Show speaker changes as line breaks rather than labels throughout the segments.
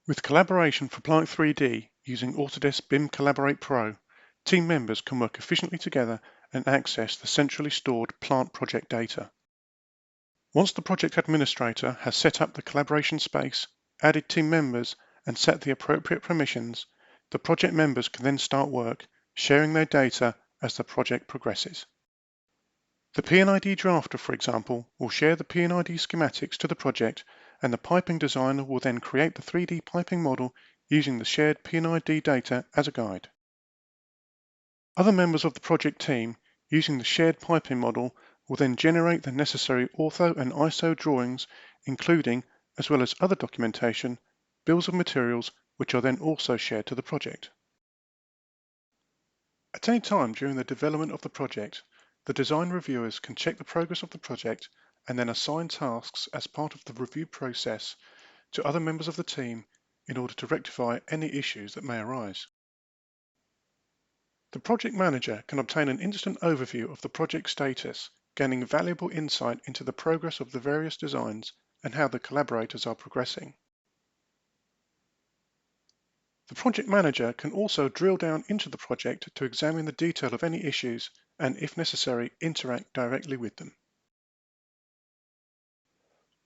With collaboration for Plant 3D using Autodesk BIM Collaborate Pro, team members can work efficiently together and access the centrally stored plant project data. Once the project administrator has set up the collaboration space, added team members, and set the appropriate permissions, the project members can then start work, sharing their data as the project progresses. The P&ID drafter, for example, will share the P&ID schematics to the project, and the piping designer will then create the 3D piping model using the shared P&ID data as a guide. Other members of the project team, using the shared piping model, will then generate the necessary ortho and ISO drawings, including, as well as other documentation, bills of materials, which are then also shared to the project. At any time during the development of the project, the design reviewers can check the progress of the project and then assign tasks as part of the review process to other members of the team in order to rectify any issues that may arise. The project manager can obtain an instant overview of the project status, gaining valuable insight into the progress of the various designs and how the collaborators are progressing. The project manager can also drill down into the project to examine the detail of any issues and, if necessary, interact directly with them.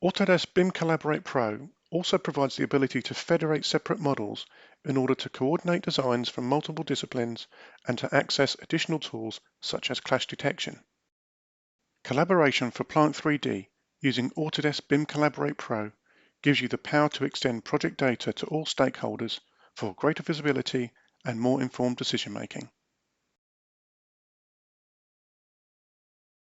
Autodesk BIM Collaborate Pro also provides the ability to federate separate models in order to coordinate designs from multiple disciplines and to access additional tools such as clash detection. Collaboration for Plant 3D using Autodesk BIM Collaborate Pro gives you the power to extend project data to all stakeholders for greater visibility and more informed decision-making.